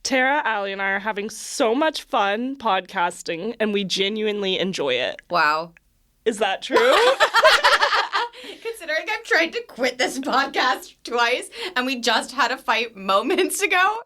Tara, Allie, and I are having so much fun podcasting, and we genuinely enjoy it. Wow. Is that true? Considering I've tried to quit this podcast twice, and we just had a fight moments ago.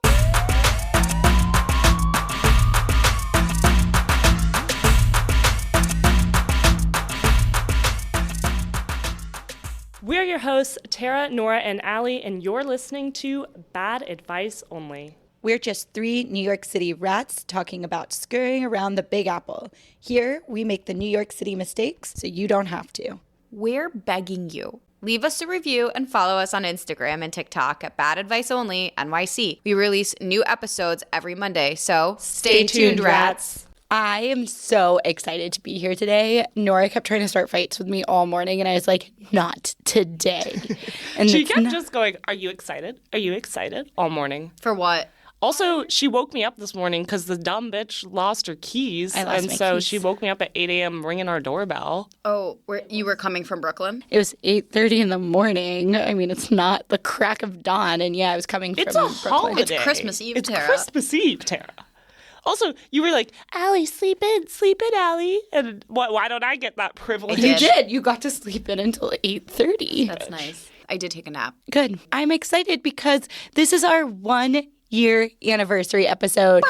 We're your hosts, Tara, Nora, and Allie, and you're listening to Bad Advice Only. We're just three New York City rats talking about scurrying around the Big Apple. Here, we make the New York City mistakes so you don't have to. We're begging you. Leave us a review and follow us on Instagram and TikTok at Bad Advice Only NYC. We release new episodes every Monday, so stay tuned, rats. I am so excited to be here today. Nora kept trying to start fights with me all morning, and I was like, not today. And She kept just going, are you excited? Are you excited? All morning. For what? Also, she woke me up this morning because the dumb bitch lost her keys. I lost and my so keys. she woke me up at 8 a.m. ringing our doorbell. Oh, you were coming from Brooklyn? It was 8:30 in the morning. I mean, it's not the crack of dawn, and yeah, I was coming It's from a Brooklyn. holiday. It's Christmas Eve, It's Tara. Christmas Eve, Tara. Also, you were like, Allie, sleep in, Allie. And why don't I get that privilege? You did. You got to sleep in until 8:30. That's nice. I did take a nap. Good. I'm excited because this is our 1-year anniversary episode.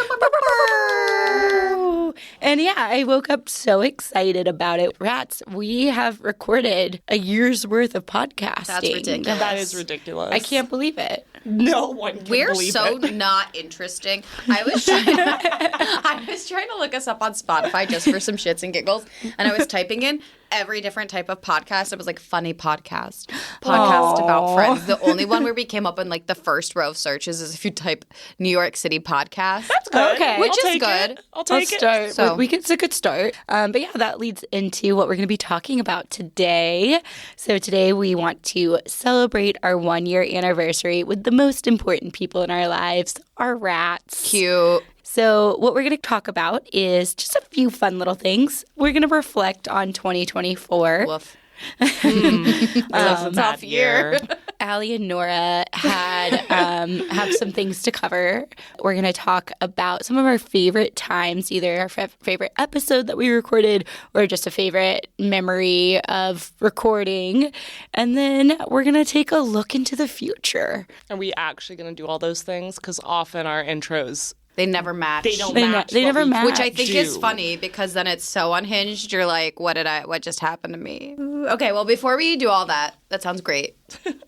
And yeah, I woke up so excited about it. Rats, we have recorded a year's worth of podcasting. That's ridiculous. That is ridiculous. I can't believe it. No one can We're believe so it. not interesting. I was trying to look us up on Spotify just for some shits and giggles, and I was typing in every different type of podcast. It was like funny podcast about friends. The only one where we came up in like the first row of searches is if you type New York City podcast. That's good. Okay. Which I'll is take good. it. I'll take it. Start. So- It's a good start. But yeah, that leads into what we're going to be talking about today. So today we want to celebrate our 1-year anniversary with the most important people in our lives, our rats. Cute. So what we're going to talk about is just a few fun little things. We're going to reflect on 2024. Woof. That was a tough bad year. Allie and Nora had have some things to cover. We're going to talk about some of our favorite times, either our favorite episode that we recorded or just a favorite memory of recording. And then we're going to take a look into the future. Are we actually going to do all those things? Because often our intros, They never match. they don't They match. they what never we match. Which I think is do. funny because then it's so unhinged. You're like, what just happened to me? Okay, well, before we do all that sounds great.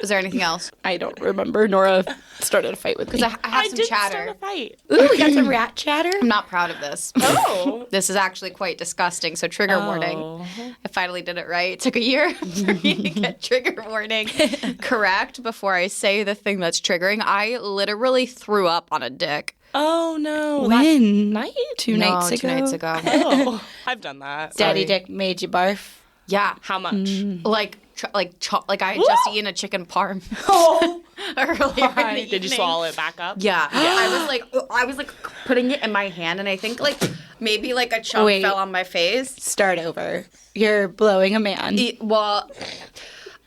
Is there anything else? I don't remember. Nora started a fight with me. Because I have some did chatter. start a fight. Ooh, we got some rat chatter. I'm not proud of this. Oh. This is actually quite disgusting, so trigger warning. I finally did it right. It took a year for me to get trigger warning correct before I say the thing that's triggering. I literally threw up on a dick. Oh, no. When? Night? 2 nights ago. 2 nights ago. Oh, I've done that. Daddy Sorry. Dick made you barf. Yeah. How much? Like I had just eaten a chicken parm Oh. earlier in the Did you evening. swallow it back up? Yeah. I was like putting it in my hand, and I think like maybe like a chunk Wait. fell on my face. Start over. You're blowing a man. Well,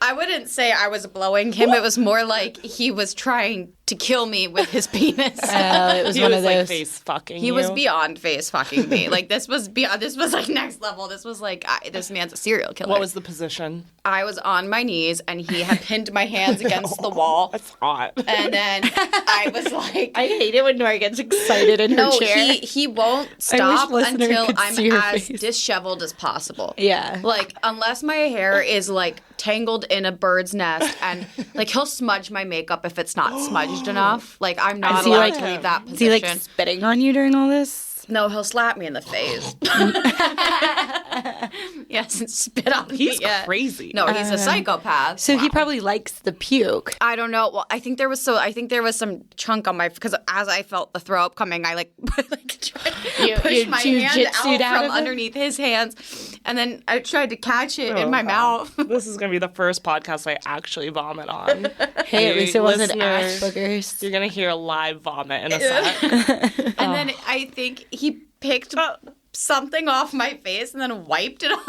I wouldn't say I was blowing him. It was more like he was trying to kill me with his penis. It was He one was of like those. face fucking He you. was beyond face fucking me. Like this was beyond. This was like next level. This was like this man's a serial killer. What was the position? I was on my knees and he had pinned my hands against the wall. That's hot. And then I was like, I hate it when Nora gets excited in her no, chair. he won't stop listener until could I'm see her as face. disheveled as possible. Yeah. Like, unless my hair is, like, tangled in a bird's nest, and, like, he'll smudge my makeup if it's not smudged enough. Like, I'm not Is he, allowed like- to leave that Is he position. like spitting on you during all this? No, he'll slap me in the face. He hasn't spit on me He's yet. crazy. No, he's a psychopath. So he probably likes the puke. I don't know. Well, I think there was some chunk on my, because as I felt the throw up coming, I like tried to You push my hand jujitsu'd out out from of it? underneath his hands, and then I tried to catch it in my mouth. This is going to be the first podcast I actually vomit on. Hey, at least it wasn't ass listeners, boogers. You're going to hear a live vomit in a sec. And then I think he picked something off my face and then wiped it on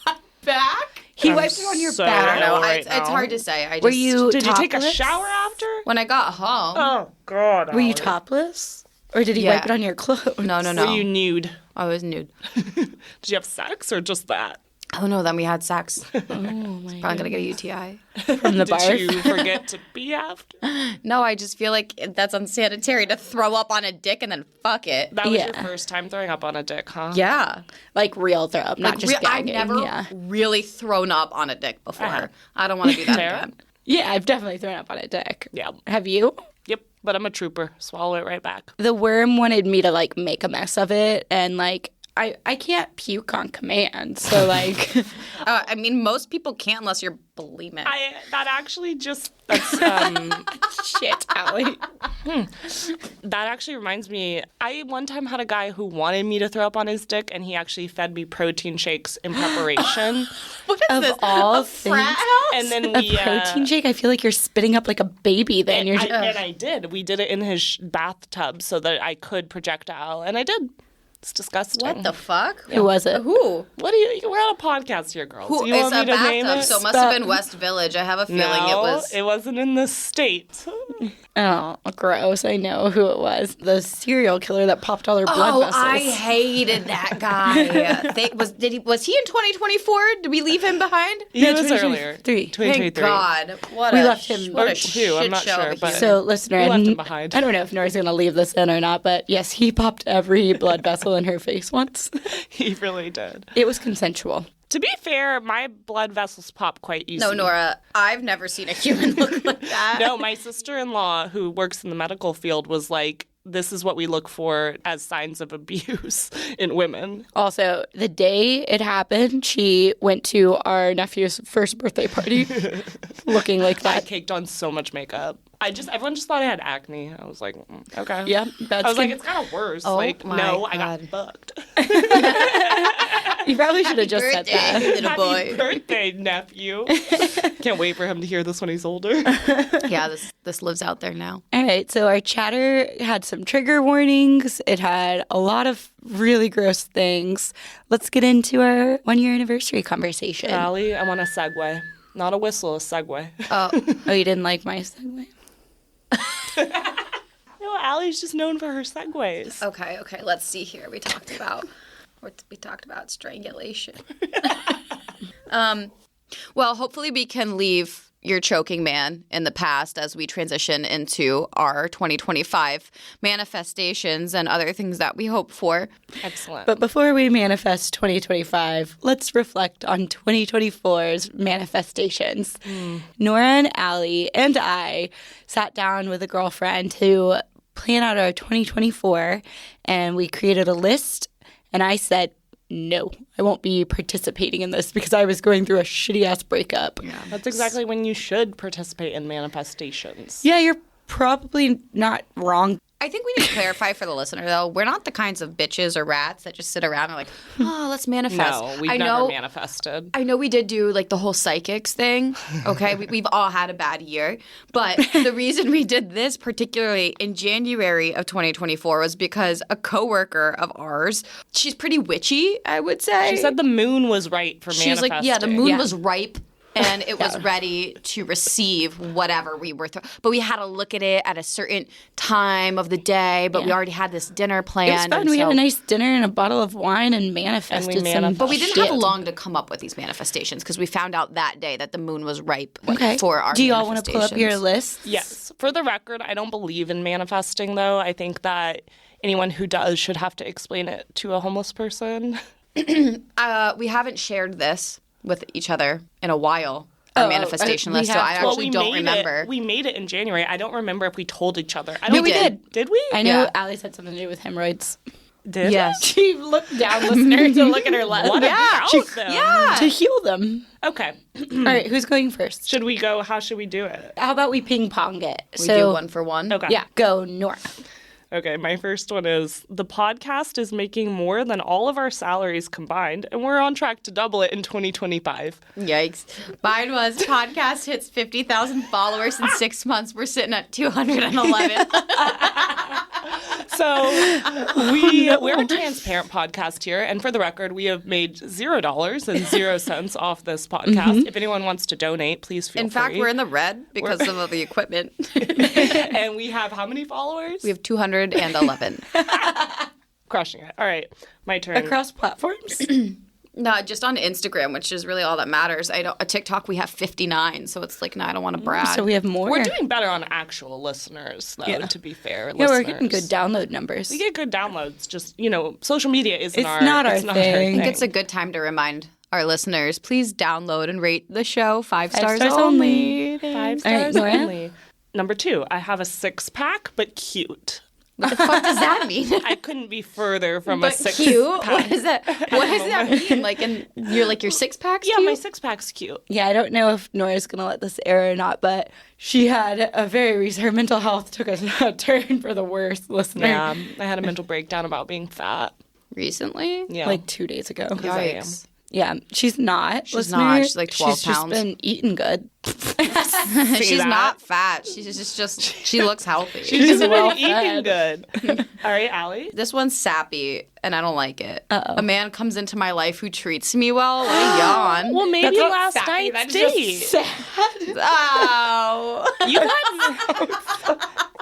my back. He I'm wiped it on your so back. I don't know. ill right It's now. hard to say. I just, Were you Did you take a topless? shower after? when I got home? Oh, God. Were you Allie. topless? Or did he Yeah. wipe it on your clothes? No. Were you nude? I was nude. Did you have sex or just that? Oh no, then we had sex. Oh my Probably gonna get a UTI. From the bar. Did you forget to pee after? No, I just feel like that's unsanitary to throw up on a dick and then fuck it. That was your Yeah. first time throwing up on a dick, huh? Yeah. Like real throw up, not Like, just I've gagging. never Yeah. really thrown up on a dick before. Uh-huh. I don't want to do that Sarah? again. Yeah, I've definitely thrown up on a dick. Yeah. Have you? Yep. But I'm a trooper. Swallow it right back. The worm wanted me to like make a mess of it, and like I can't puke on command. So like I mean, most people can't unless you're bulimic. shit, Allie. That actually reminds me, I one time had a guy who wanted me to throw up on his dick, and he actually fed me protein shakes in preparation. What is Of this? all a frat things- house? And then A we protein shake. I feel like you're spitting up like a baby. Then you're just, and I did. We did it in his bathtub so that I could projectile, and I did. It's disgusting. What the fuck? who was it? Who? What do you? We're on a podcast here, girls. Who? You It's want a me to name bathtub, it? so it must have been West Village. I have a feeling No, it was. not in the state. Oh, gross! I know who it was. The serial killer that popped all her blood Oh, vessels. I hated that guy. Was he in 2024? Did we leave him behind? He was earlier. 2023. 2023. Thank God. What We a left him- what Or a two, I'm shit not show sure, of a but- human. So, listener, We left him behind. I don't know if Nora's going to leave this in or not, but yes, he popped every blood vessel in her face once. He really did. It was consensual. To be fair, my blood vessels pop quite easy. No, Nora, I've never seen a human look like that. No, my sister-in-law, who works in the medical field, was like, this is what we look for as signs of abuse in women. Also, the day it happened, she went to our nephew's first birthday party looking like I that. caked on so much makeup. Everyone just thought I had acne. I was like, okay. Yeah, that's I was like, it's kind of worse. Oh like, my no, I got God. fucked. you probably should have just said Birthday, that. little Happy boy. birthday, nephew. Can't wait for him to hear this when he's older. Yeah, this lives out there now. All right, so our chatter had some trigger warnings. It had a lot of really gross things. Let's get into our 1-year anniversary conversation. Allie, I want a segue. Not a whistle, a segue. Oh, you didn't like my segue? No, Allie's just known for her segues. Okay, let's see here. We talked about strangulation. Well, hopefully we can leave your choking man in the past as we transition into our 2025 manifestations and other things that we hope for. Excellent. But before we manifest 2025, let's reflect on 2024's manifestations. Nora and Allie and I sat down with a girlfriend to plan out our 2024, and we created a list, and I said, no, I won't be participating in this because I was going through a shitty-ass breakup. That's exactly when you should participate in manifestations. Yeah, you're probably not wrong. I think we need to clarify for the listener, though, we're not the kinds of bitches or rats that just sit around and are like, oh, let's manifest. No, we've I never know, manifested. I know we did do like the whole psychics thing. Okay, we've all had a bad year, but the reason we did this, particularly in January of 2024, was because a coworker of ours, she's pretty witchy, I would say. She said the moon was right for She was manifesting. like, yeah, the moon Yeah. was ripe. And it was ready to receive whatever we were but we had to look at it at a certain time of the day, but we already had this dinner planned. It was fun. and We had so- a nice dinner and a bottle of wine and manifested some manifested. But we didn't shit. have long to come up with these manifestations because we found out that day that the moon was ripe Okay. for our Do you all want to pull up your manifestations. list? Yes. For the record, I don't believe in manifesting, though. I think that anyone who does should have to explain it to a homeless person. We haven't shared this with each other in a while, our manifestation we list, so have I to. Well, actually we don't made remember. It. We made it in January. I don't remember if we told each other. I No, don't we think- did. Did we? I know Yeah. Alice had something to do with hemorrhoids. Did? Yes. She looked down, listener, to look at her left. What about She- them? To heal them. Okay. All right, who's going first? Should we go? How should we do it? How about we ping pong it? We do one for one. Okay. Yeah, go, Nora. Okay, my first one is the podcast is making more than all of our salaries combined, and we're on track to double it in 2025. Yikes. Mine was podcast hits 50,000 followers in 6 months. We're sitting at 211. So we're a transparent podcast here, and for the record, we have made $0 and 0 cents off this podcast. If anyone wants to donate, please feel free. In fact, we're in the red because of the equipment. And we have how many followers? We have 211. Crushing it. All right, my turn. Across platforms? No, just on Instagram, which is really all that matters. TikTok, we have 59, so it's like, no, I don't want to brag. So we have more. We're doing better on actual listeners, though, to be fair. Yeah, we're getting good download numbers. We get good downloads. Just, social media isn't It's not our thing. I think it's a good time to remind our listeners, please download and rate the show 5 stars stars only. 5 All right, stars Nora? only. Number 2, I have a 6-pack, but cute. What the fuck does that mean? I couldn't be further from But a 6-pack. cute? What does that mean? Like, your 6-pack's Yeah, cute? my 6-pack's cute. Yeah, I don't know if Nora's going to let this air or not, but she had her mental health took a turn for the worse, listener. Yeah, I had a mental breakdown about being fat. Recently? Yeah. Like 2 days ago. I am. Yikes. Yeah, she's not. She's not. She's like 12 She's pounds. just been eating good. She's that? not fat. She's just she looks healthy. She's well eating good. All right, Allie. This one's sappy, and I don't like it. Uh-oh. A man comes into my life who treats me well. What a yawn. Well, maybe That's not last sappy, night's that's just date. sad. Oh, You got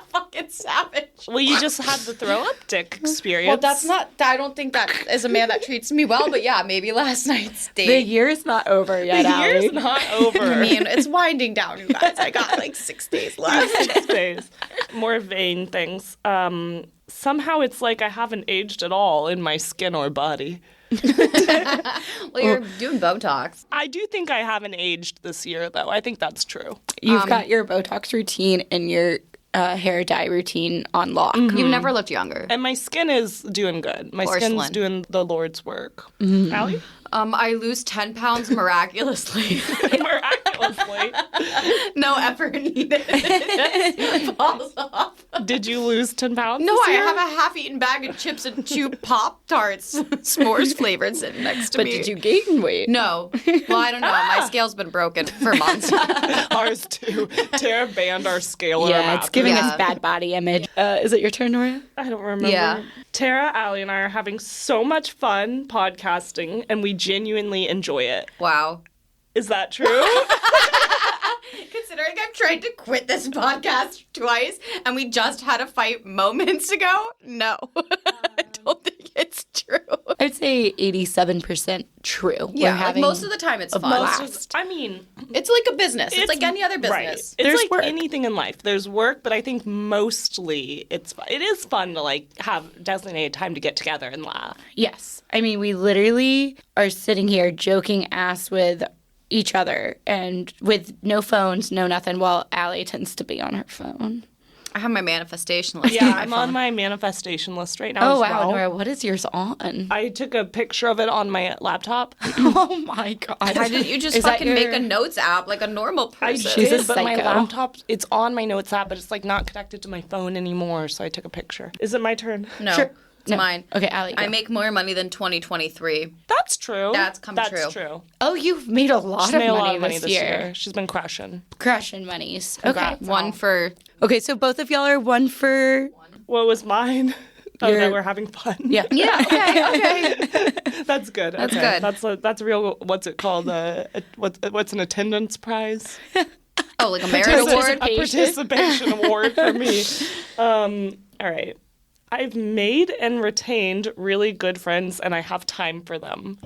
fucking savage. well. You just had the throw up dick experience. Well, that's not. I don't think that is a man that treats me well. But yeah, maybe last night's date. The year's not over yet, the Allie. year's not over. I mean, it's winding down, you guys. I got like 6 days left. 6 days. More vain things. Somehow it's like I haven't aged at all in my skin or body. Well, you're doing Botox. I do think I haven't aged this year, though. I think that's true. You've got your Botox routine and your hair dye routine on lock. You've never looked younger. And my skin is doing good. My skin's Porcelain. doing the Lord's work. Allie? I lose 10 pounds miraculously. Miraculously. No effort needed. It just falls off. Did you lose 10 pounds? No, this I year? have a half-eaten bag of chips and 2 Pop-Tarts, s'mores flavored, sitting next to But me. did you gain weight? No. Well, I don't know. My scale's been broken for months. Ours too. Tara banned our scale. Yeah, it's giving Yeah. us bad body image. Is it your turn, Nora? I don't remember. Yeah. Tara, Allie, and I are having so much fun podcasting, and we genuinely enjoy it. Wow. Is that true? Considering I've tried to quit this podcast twice and we just had a fight moments ago, no. I don't think it's true. I'd say 87% true. We're Yeah, like having most of the time it's fun. blast. I mean, It's like a business. It's like any other right. business. It's There's like work. anything in life. There's work, but I think mostly it is fun to like have designated time to get together and laugh. Yes. I mean, we literally are sitting here joking ass with each other and with no phones, no nothing, while Allie tends to be on her phone. I have my manifestation list. Yeah, on my I'm phone. on my manifestation list right now. Oh, as wow, well. Nora, what is yours on? I took a picture of it on my laptop. Oh, my God. Why didn't you just Is that fucking your- make a notes app like a normal person? She's a but my psycho. laptop, it's on my notes app, but it's like not connected to my phone anymore, so I took a picture. Is it my turn? No, Sure. it's No. mine. Okay, Allie, I go. make more money than 2023. That's true. That's come true. That's true. Oh, you've made a lot She's of made a money, lot of money this year. She's been crushing. Crushing monies. Okay. Congrats. One for Okay, so both of y'all are one for... What was mine? Oh, Your- that we're having fun. Yeah. yeah. Okay. That's good. That's okay. good. That's real. What's it called? What's an attendance prize? Oh, like a merit award. A participation award for me. All right. I've made and retained really good friends, and I have time for them.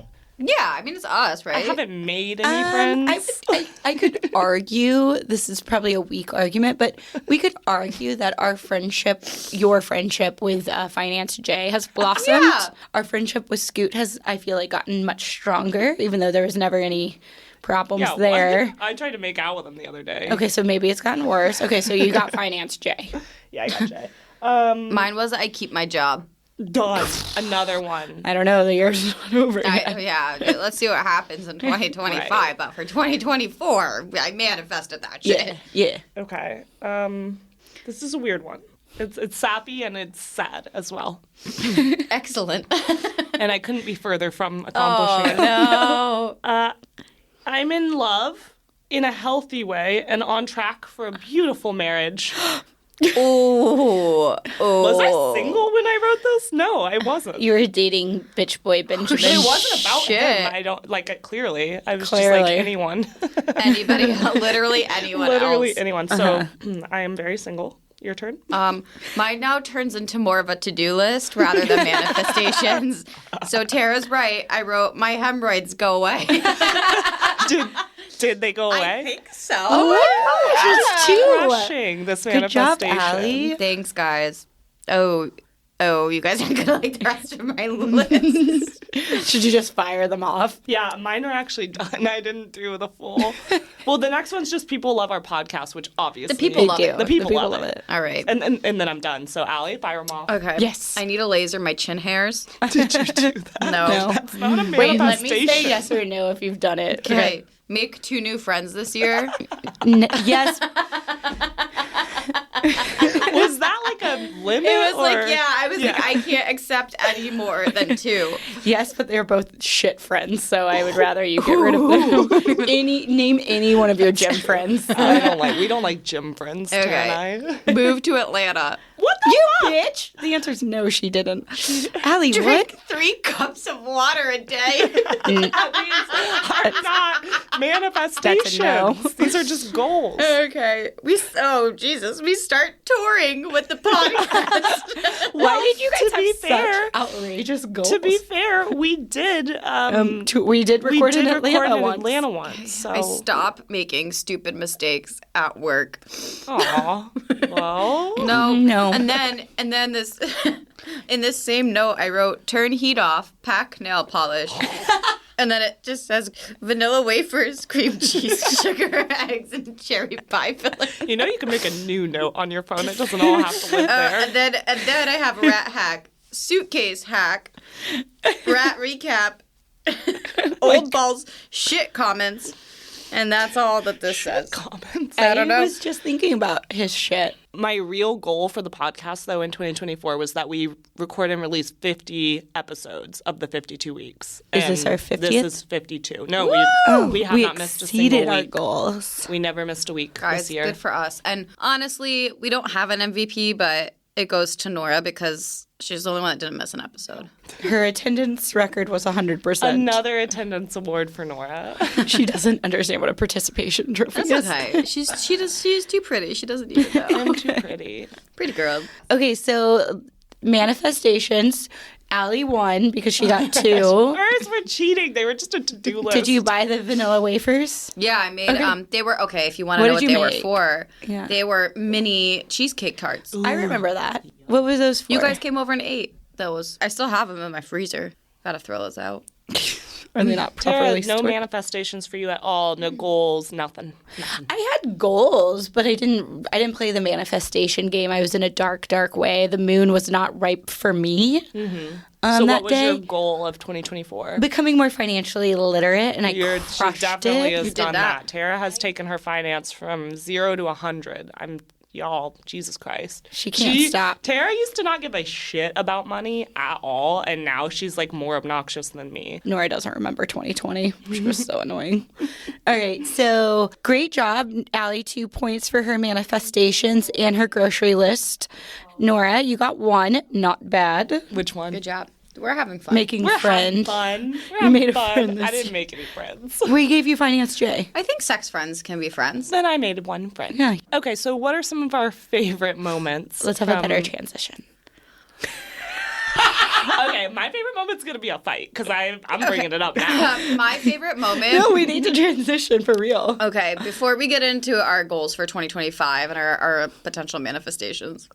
Yeah, I mean it's us, right? I haven't made any friends. I could argue, this is probably a weak argument, but we could argue that our friendship, your friendship with Finance J has blossomed. Yeah. Our friendship with Scoot has, I feel like, gotten much stronger, even though there was never any problems Yeah, there. I tried to make out with him the other day. Okay, so maybe it's gotten worse. Okay, so you got Finance J. Yeah, I got Jay. Mine was I keep my job. Done. Another one. I don't know, the year's not over yet. Yeah, let's see what happens in 2025. Right. But for 2024, I manifested that shit. Yeah. Okay. This is a weird one. It's sappy and it's sad as well. Excellent. And I couldn't be further from accomplishing it. No. I'm in love in a healthy way and on track for a beautiful marriage. Ooh. Was I single when this? No, I wasn't. You were dating bitch boy Benjamin. It wasn't about Shit. him. I don't like it clearly. I was just Clearly. like anyone. Anybody, literally anyone Literally else. anyone. So I am very single. Your turn. Mine now turns into more of a to-do list rather than manifestations. So Tara's right. I wrote, my hemorrhoids go away. Did they go away? I think so. Just two. Crushing this Good job, manifestation. Allie. Thanks, guys. Oh, you guys aren't gonna like the rest of my list. Should you just fire them off? Yeah, mine are actually done. I didn't do the full. Well, the next one's just people love our podcast, which obviously The people love do. it. The people love it. All right. And then I'm done. So Allie, fire them off. Okay. Yes. I need to laser my chin hairs. Did you do that? No. It's not a Wait, let me manifestation. say yes or no if you've done it. Okay. Make 2 new friends this year. Yes. Was that like a limit? It was or- like, yeah, I was like, I can't accept any more than 2. Yes, but they're both shit friends, so I would rather you get rid of them. Name any one of your gym friends. We don't like gym friends, Okay. Tara and I. Move to Atlanta. What the You fuck? bitch! The answer is no, she didn't. Allie, Drink what? 3 cups of water a day. Are not manifestations. That's a no. These are just goals. Okay. We start touring with the podcast. Why did you guys to be have fair- such outrageous goals? To be fair, we did. we did record in record Atlanta in once. Atlanta once. So. I stop making stupid mistakes at work. Aw. Well. No. And then this in this same note I wrote turn heat off, pack nail polish. And then it just says vanilla wafers, cream cheese, sugar, eggs, and cherry pie filling. You know you can make a new note on your phone. It doesn't all have to live there. And then I have rat hack, suitcase hack, rat recap, old balls, shit comments, and that's all that this says. Comments. I don't know. was just thinking about his shit. My real goal for the podcast, though, in 2024 was that we record and release 50 episodes of the 52 weeks. Is this And our 50th? This is 52. No, we have not missed a exceeded single our week. goals. We never missed a week Guys, this year. good for us. And honestly, we don't have an MVP, but it goes to Nora because she's the only one that didn't miss an episode. Her attendance record was 100%. Another attendance award for Nora. She doesn't understand what a participation trophy That's is. okay. She's too pretty. She doesn't need it though. I'm too pretty. Pretty girl. Okay, so manifestations. Allie won because she got 2. Hers were cheating. They were just a to-do list. Did you buy the vanilla wafers? Yeah, I made they were okay, if you want to What know did what you they make? were for. Yeah. They were mini cheesecake tarts. I remember that. What were those for? You guys came over and ate those. I still have them in my freezer. Gotta throw those out. Are they not Tara, properly no stored? manifestations for you at all. No goals. Nothing. I had goals, but I didn't play the manifestation game. I was in a dark way. The moon was not ripe for me. So that what was day, your goal of 2024? becoming more financially literate, and I She crushed definitely it. has You did done that. that. Tara has taken her finance from 0 to 100. Y'all, Jesus Christ. She can't stop. Tara used to not give a shit about money at all, and now she's like more obnoxious than me. Nora doesn't remember 2020, which was so annoying. All right, so great job, Allie. 2 points for her manifestations and her grocery list. Nora, you got 1. Not bad. Which one? Good job. We're having fun. Making We're having friend. fun. We're You having made a fun. friend this I didn't make any friends. We gave you finance J. I think sex friends can be friends. Then I made one friend. Yeah. Okay, so what are some of our favorite moments? Let's have a from- better transition. Okay, my favorite moment's gonna be a fight because I'm bringing it up now. My favorite moment. No, we need to transition for real. Okay, before we get into our goals for 2025 and our potential manifestations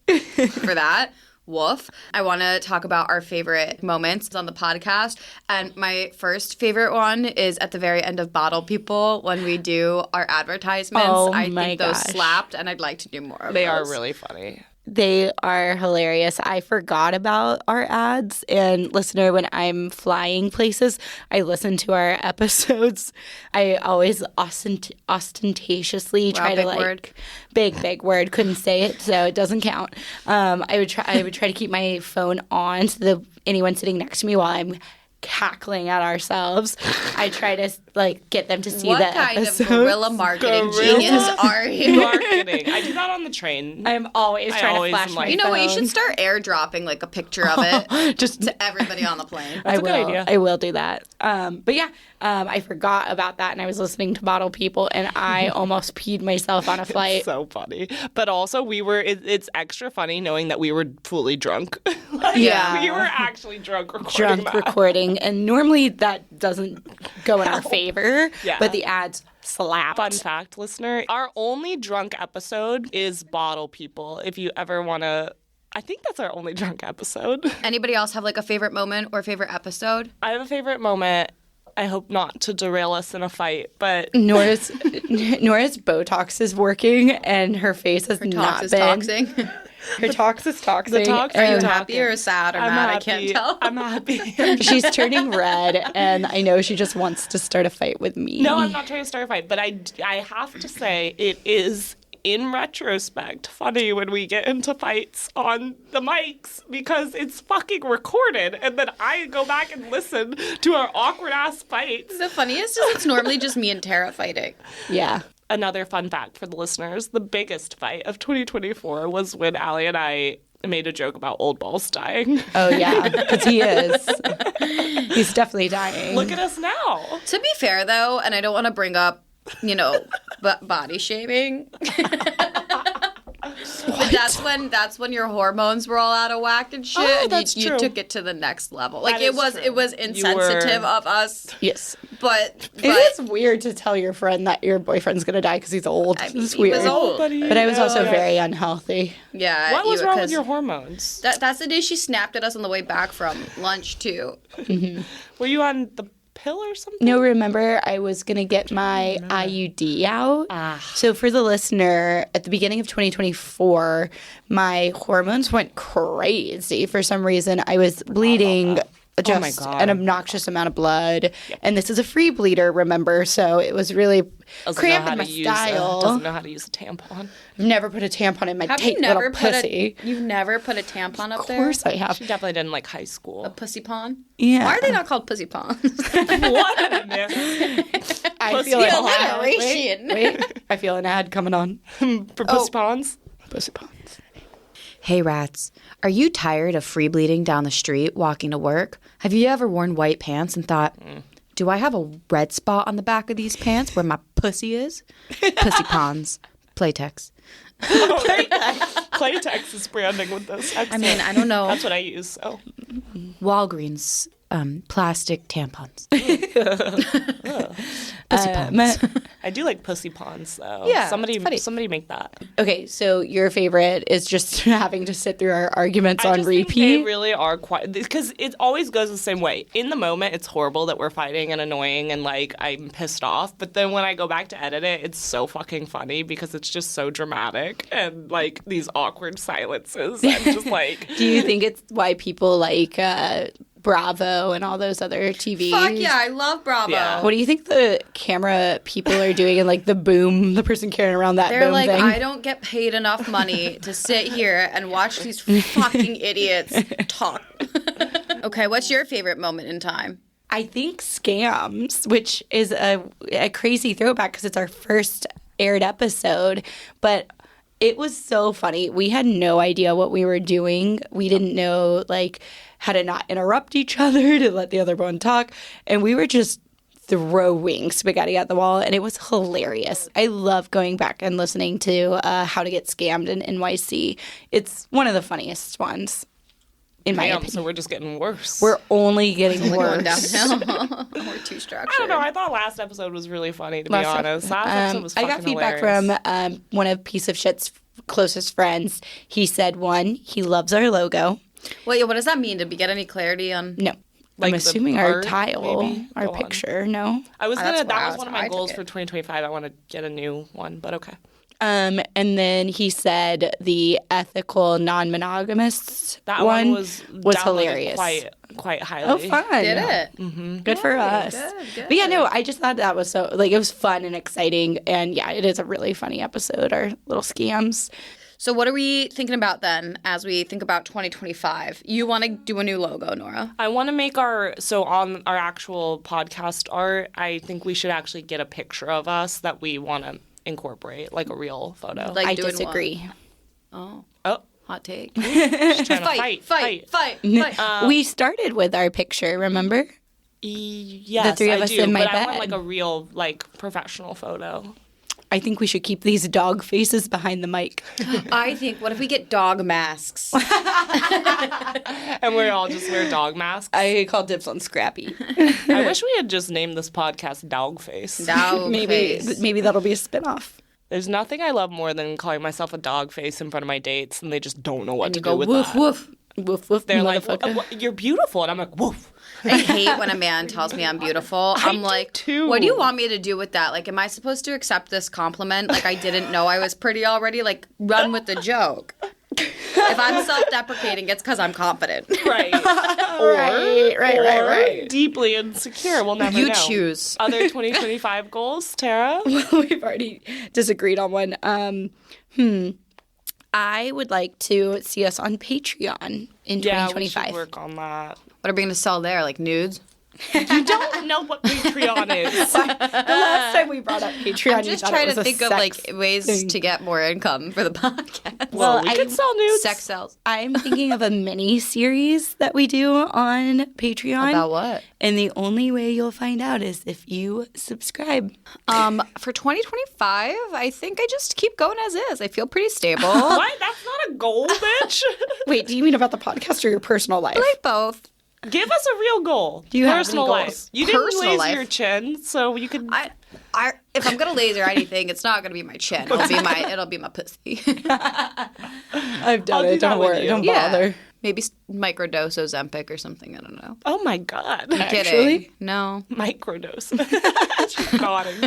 for that, woof, I want to talk about our favorite moments on the podcast. And my first favorite one is at the very end of Bottle People when we do our advertisements. Oh I my think those gosh. slapped, and I'd like to do more of They those. are really funny. They are hilarious. I forgot about our ads. And listener, when I'm flying places, I listen to our episodes. I always ostentatiously try to big like word. big word. Couldn't say it, so it doesn't count. I would try to keep my phone on so that anyone sitting next to me while I'm cackling at ourselves. I try to like get them to see What the kind episodes. of guerrilla marketing Guerrilla genius are you? Marketing. I do that on the train. I'm always I trying always to flash am my like- You know what? You phone. should start airdropping like a picture of it Just to everybody on the plane. I a good will. idea. I will do that. But yeah, I forgot about that, and I was listening to Bottle People, and I almost peed myself on a flight. So funny. But also, it's extra funny knowing that we were fully drunk. Like, Yeah. We were actually drunk recording Drunk that. recording, and normally that doesn't go in our favor. Yeah. But the ads slapped. Fun fact, listener, our only drunk episode is Bottle People. If you ever want to, I think that's our only drunk episode. Anybody else have like a favorite moment or favorite episode? I have a favorite moment. I hope not to derail us in a fight, but Nora's Botox is working, and her face has Talks not is been. toxing. Her tox is toxing. The tox- Are you I'm happy or sad or I'm mad? happy. I can't tell. I'm happy. She's turning red, and I know she just wants to start a fight with me. No, I'm not trying to start a fight, but I have to say it is, in retrospect, funny when we get into fights on the mics because it's fucking recorded, and then I go back and listen to our awkward ass fights. The funniest is it's normally just me and Tara fighting. Yeah. Another fun fact for the listeners, the biggest fight of 2024 was when Allie and I made a joke about Old Balls dying. Oh yeah, because he is. He's definitely dying. Look at us now. To be fair, though, and I don't want to bring up, body shaming. But that's when your hormones were all out of whack and shit, Oh, and that's you true. took it to the next level. Like That it is was true. it was insensitive of us, Yes. but It is weird to tell your friend that your boyfriend's gonna die because he's old. I mean, It's he weird. was old. But I was also very unhealthy. Yeah. What was wrong with 'cause your hormones? That's the day she snapped at us on the way back from lunch too. Were you on the pill or something? No, remember, I was going to get my IUD out. So for the listener, at the beginning of 2024, my hormones went crazy. For some reason, I was bleeding just God. an obnoxious amount of blood. And this is a free bleeder, remember? So it was really cramping my style. Doesn't know how to use a tampon. I've never put a tampon in my Have tight you never little put pussy. you've never put a tampon up Of there? course I have. She definitely didn't like high school. Pussy pawn? Yeah. Why are they not called pussy pawns? What a myth. I Pussy feel an pawn. ad. Alliteration. Wait, I feel an ad coming on. For pussy pawns? Pussy pawns. Hey rats, are you tired of free bleeding down the street walking to work? Have you ever worn white pants and thought, do I have a red spot on the back of these pants where my pussy is? Pussy pawns. Playtex. Playtex is branding with this. I mean, I don't know. That's what I use. So. Walgreens plastic tampons. Pussy pawns. I do like pussy pawns though. Yeah, it's funny. somebody make that. Okay, so your favorite is just having to sit through our arguments I on just think repeat. they really are quite because it always goes the same way. In the moment, it's horrible that we're fighting and annoying and like I'm pissed off. But then when I go back to edit it, it's so fucking funny because it's just so dramatic and like these awkward silences. I'm just like, Do you think it's why people like Bravo and all those other TVs? Fuck yeah, I love Bravo. Yeah. What do you think the camera people are doing in like the boom, the person carrying around that They're boom like, thing? I don't get paid enough money to sit here and watch these fucking idiots talk. Okay, what's your favorite moment in time? I think Scams, which is a crazy throwback because it's our first aired episode, but it was so funny. We had no idea what we were doing. We didn't know like how to not interrupt each other, to let the other one talk, and we were just throwing spaghetti at the wall, and it was hilarious. I love going back and listening to How to Get Scammed in NYC. It's one of the funniest ones, in my damn, opinion. so we're just getting worse. We're only getting Going worse. downhill. We're too structured. I don't know. I thought last episode was really funny, to be Last honest. Last episode was I fucking got feedback hilarious. from one of Piece of Shit's closest friends. He said, one, he loves our logo. Wait, what does that mean? Did we get any clarity on? No. Like I'm the assuming our art, tile, maybe? our Go on. picture, no. I was that's gonna. where I That was was- one of I my took goals it. for 2025. I want to get a new one, but okay. And then he said the ethical non-monogamous That one was downloaded hilarious. quite highly. Oh, fun. Did it? Good for us. good. But yeah, no, I just thought that was so, like, it was fun and exciting. And yeah, it is a really funny episode, our little scams. So what are we thinking about then as we think about 2025? You want to do a new logo, Nora? I want to make on our actual podcast art, I think we should actually get a picture of us that we want to incorporate, like a real photo. Like I doing disagree. What? Oh, Hot take. just trying to fight. We started with our picture, remember? Yes, The three of I us do, in my but I want bed. like a real, like, professional photo. I think we should keep these dog faces behind the mic. I think, what if we get dog masks? And we all just wear dog masks. I call dibs on Scrappy. I wish we had just named this podcast Dogface. Dog maybe face. that'll be a spinoff. There's nothing I love more than calling myself a dog face in front of my dates, and they just don't know what to You do go with woof, that. woof. Woof woof. They're like, motherfucker. you're beautiful. And I'm like, woof. I hate when a man tells me I'm beautiful. I'm do like, too. what do you want me to do with that? Like, am I supposed to accept this compliment? Like, I didn't know I was pretty already? Like, run with the joke. If I'm self-deprecating, it's because I'm confident. Right. Right. Deeply insecure. We'll never You know. choose. Other 2025 goals, Tara? We've already disagreed on one. I would like to see us on Patreon in Yeah, we should 2025. work on that. What are we going to sell there? Like, nudes? You don't know what Patreon is. The last time we brought up Patreon, I'm just trying to think of, like, ways to get more income for the podcast. Well, we could sell nudes. Sex sells. I'm thinking of a mini series that we do on Patreon. About what? And the only way you'll find out is if you subscribe. For 2025, I think I just keep going as is. I feel pretty stable. What? That's not a goal, bitch. Wait, do you mean about the podcast or your personal life? Like both. Give us a real goal. Do you have Personal any life. goals? You didn't Personal laser life. your chin, so you could. If I'm gonna laser anything, it's not gonna be my chin. It'll be my pussy. I've done I'll do it. that Don't with worry. you. Don't bother. Maybe microdose Ozempic or something. I don't know. Oh my god. Kidding. Actually? No. Microdose. She's nodding.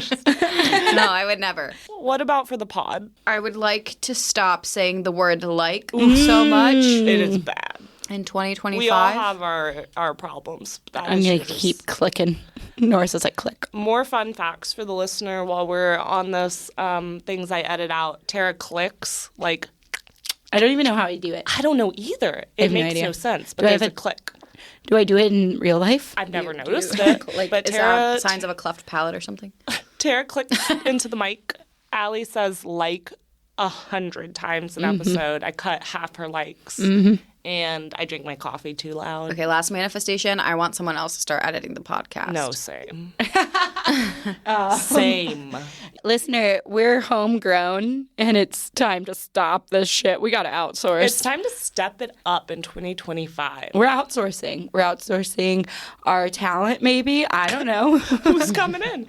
No, I would never. What about for the pod? I would like to stop saying the word like so much It is bad. in 2025. We all have our problems. That I'm is going to yours. keep clicking. Nora says I click. More fun facts for the listener while we're on this. Things I edit out. Tara clicks. Like, I don't even know how I do it. I don't know either. It have no makes idea. no sense, but Do I there's have a click. Do I do it in real life? I've never Do noticed you- it. Like, but is Tara, that signs of a cleft palate or something? Tara clicks into the mic. Allie says like 100 times an episode. I cut half her likes. And I drink my coffee too loud. Okay, last manifestation. I want someone else to start editing the podcast. No, same. Same. Listener, we're homegrown and it's time to stop this shit. We got to outsource. It's time to step it up in 2025. We're outsourcing. We're outsourcing our talent, maybe. I don't know. Who's coming in?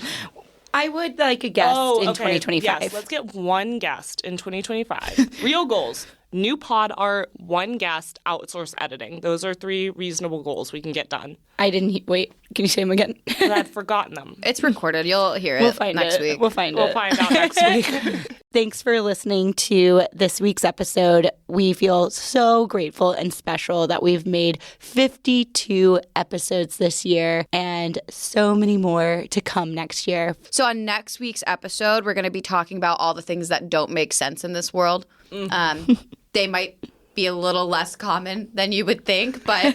I would like a guest in 2025. Yes, let's get one guest in 2025. Real goals. New pod art, one guest, outsource editing. Those are 3 reasonable goals we can get done. I didn't wait. Can you say them again? And I've forgotten them. It's recorded. You'll hear it We'll find next it. week. We'll find We'll it. find out next week. Thanks for listening to this week's episode. We feel so grateful and special that we've made 52 episodes this year and so many more to come next year. So on next week's episode, we're going to be talking about all the things that don't make sense in this world. They might be a little less common than you would think, but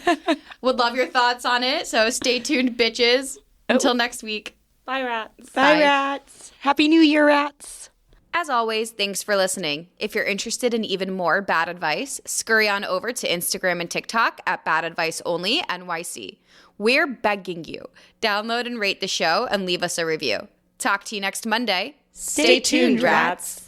would love your thoughts on it. So stay tuned, bitches. Until next week. Bye, rats. Bye, rats. Happy New Year, rats. As always, thanks for listening. If you're interested in even more bad advice, scurry on over to Instagram and TikTok at Bad Advice Only NYC. We're begging you. Download and rate the show and leave us a review. Talk to you next Monday. Stay tuned, rats.